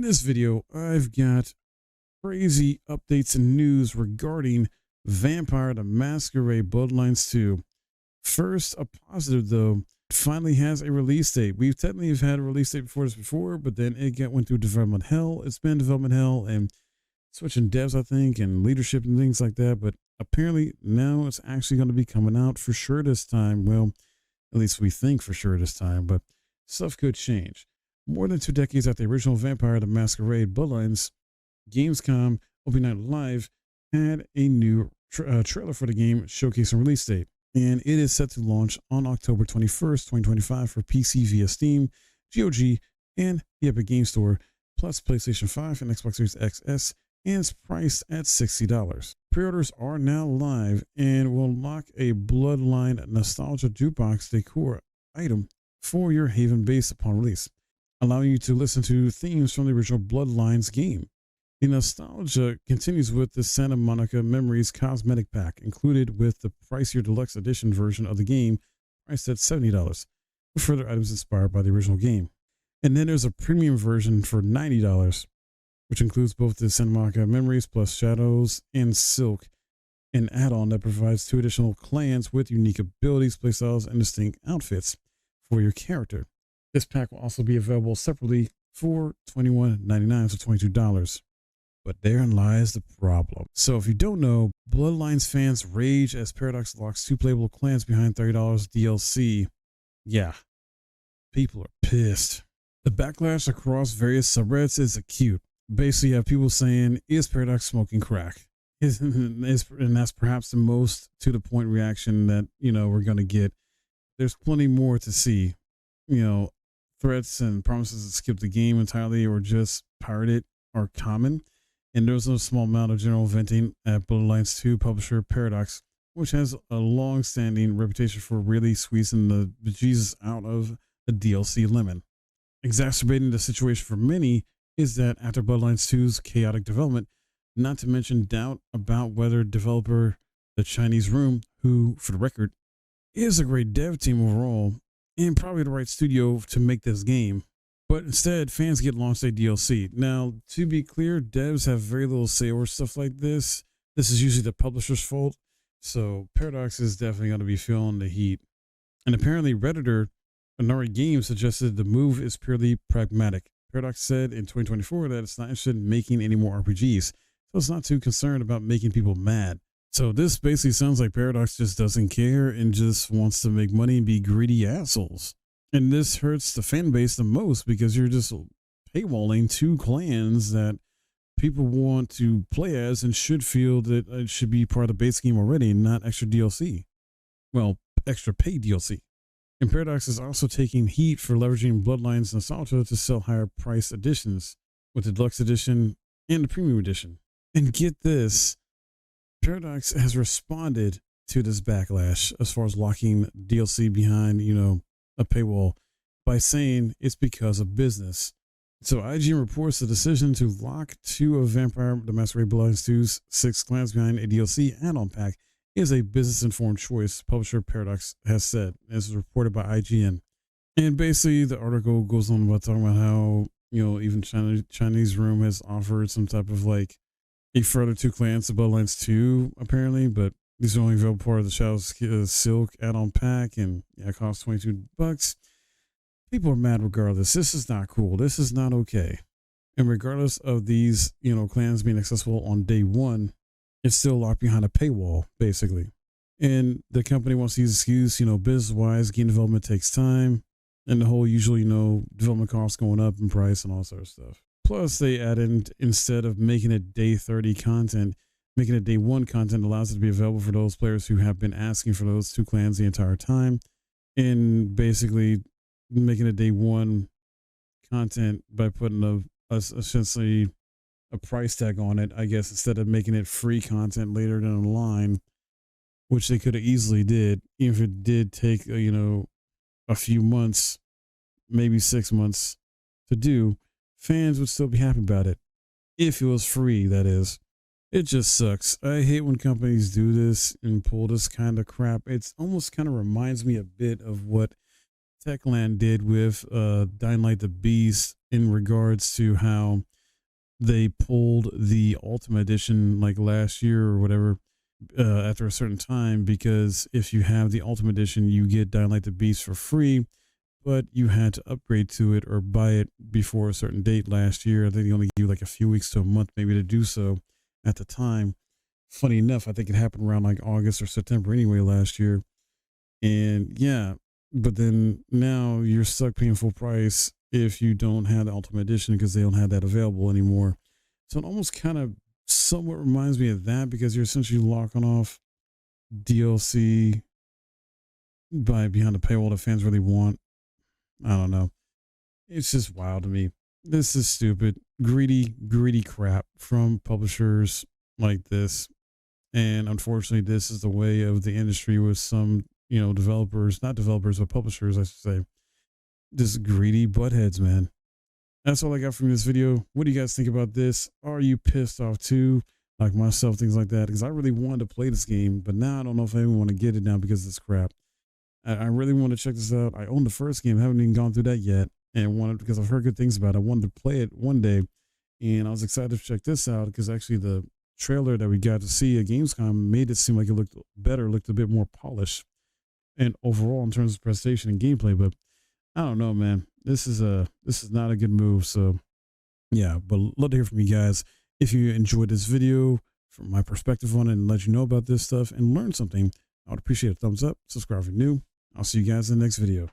In this video, I've got crazy updates and news regarding Vampire the Masquerade Bloodlines 2. First, a positive though, it finally has a release date. We've technically had a release date before, but then it went through development hell. It's been development hell and switching devs, I think, and leadership and things like that. But apparently now it's actually going to be coming out for sure this time. Well, at least we think for sure this time, but stuff could change. More than 2 decades after the original Vampire the Masquerade Bloodlines, Gamescom Opening Night Live had a new trailer for the game showcasing release date. And it is set to launch on October 21st, 2025 for PC via Steam, GOG, and the Epic Game Store, plus PlayStation 5 and Xbox Series XS, and it's priced at $60. Pre-orders are now live and will unlock a Bloodline Nostalgia Jukebox decor item for your Haven base upon release, allowing you to listen to themes from the original Bloodlines game. The nostalgia continues with the Santa Monica Memories cosmetic pack, included with the pricier deluxe edition version of the game, priced at $70, with further items inspired by the original game. And then there's a premium version for $90, which includes both the Santa Monica Memories plus Shadows and Silk, an add-on that provides 2 additional clans with unique abilities, playstyles, and distinct outfits for your character. This pack will also be available separately for $21.99, so $22. But therein lies the problem. So if you don't know, Bloodlines fans rage as Paradox locks 2 playable clans behind $30 DLC. Yeah, people are pissed. The backlash across various subreddits is acute. Basically, you have people saying, is Paradox smoking crack? And that's perhaps the most to-the-point reaction that, we're going to get. There's plenty more to see. Threats and promises to skip the game entirely or just pirate it are common. And there's no small amount of general venting at Bloodlines 2 publisher Paradox, which has a long-standing reputation for really squeezing the bejesus out of the DLC lemon. Exacerbating the situation for many is that after Bloodlines 2's chaotic development, not to mention doubt about whether developer The Chinese Room, who, for the record, is a great dev team overall, and probably the right studio to make this game. But instead, fans get launched a DLC. Now, to be clear, devs have very little say over stuff like this. This is usually the publisher's fault. So Paradox is definitely going to be feeling the heat. And apparently Redditor Anari Games suggested the move is purely pragmatic. Paradox said in 2024 that it's not interested in making any more RPGs. So it's not too concerned about making people mad. So this basically sounds like Paradox just doesn't care and just wants to make money and be greedy assholes. And this hurts the fan base the most because you're just paywalling 2 clans that people want to play as and should feel that it should be part of the base game already, not extra DLC. Well, extra paid DLC. And Paradox is also taking heat for leveraging Bloodlines Nostalgia to sell higher price editions with the Deluxe Edition and the Premium Edition. And get this, Paradox has responded to this backlash as far as locking DLC behind, a paywall by saying it's because of business. So IGN reports the decision to lock 2 of Vampire the Masquerade Bloodlines 2's 6 clans behind a DLC add-on pack is a business-informed choice, publisher Paradox has said, as reported by IGN. And basically the article goes on about talking about how, even Chinese Room has offered some type of a further 2 clans to Bloodlines 2, apparently, but these are only available part of the Shadows Silk add-on pack, and it costs $22. People are mad regardless. This is not cool. This is not okay. And regardless of these, clans being accessible on day 1, it's still locked behind a paywall, basically. And the company wants to use excuse, business-wise, game development takes time, and the whole usual, development costs going up in price and all sort of stuff. Plus, they added, instead of making it day 30 content, making it day 1 content allows it to be available for those players who have been asking for those 2 clans the entire time, and basically making it day 1 content by putting essentially a price tag on it, I guess, instead of making it free content later down the line, which they could have easily did, even if it did take a few months, maybe 6 months to do. Fans would still be happy about it if it was free, that is. It just sucks. I hate when companies do this and pull this kind of crap. It's almost kind of reminds me a bit of what Techland did with Dying Light the Beast in regards to how they pulled the Ultimate Edition like last year or whatever after a certain time, because if you have the Ultimate Edition, you get Dying Light the Beast for free, but you had to upgrade to it or buy it before a certain date last year. I think they only gave you like a few weeks to a month maybe to do so at the time. Funny enough, I think it happened around like August or September anyway last year. And yeah, but then now you're stuck paying full price if you don't have the Ultimate Edition because they don't have that available anymore. So it almost kind of somewhat reminds me of that, because you're essentially locking off DLC by behind the paywall that fans really want. I don't know. It's just wild to me. This is stupid, greedy crap from publishers like this. And unfortunately, this is the way of the industry with some, developers, not developers, but publishers, I should say. Just greedy buttheads, man. That's all I got from this video. What do you guys think about this? Are you pissed off too? Like myself, things like that? Because I really wanted to play this game, but now I don't know if I even want to get it now because of this crap. I really want to check this out. I own the first game, haven't even gone through that yet, and wanted, because I've heard good things about it. I wanted to play it one day, and I was excited to check this out because actually the trailer that we got to see at Gamescom made it seem like it looked better, looked a bit more polished, and overall in terms of presentation and gameplay. But I don't know, man. This is not a good move. So yeah, but love to hear from you guys. If you enjoyed this video from my perspective on it and let you know about this stuff and learn something, I would appreciate a thumbs up. Subscribe if you're new. I'll see you guys in the next video.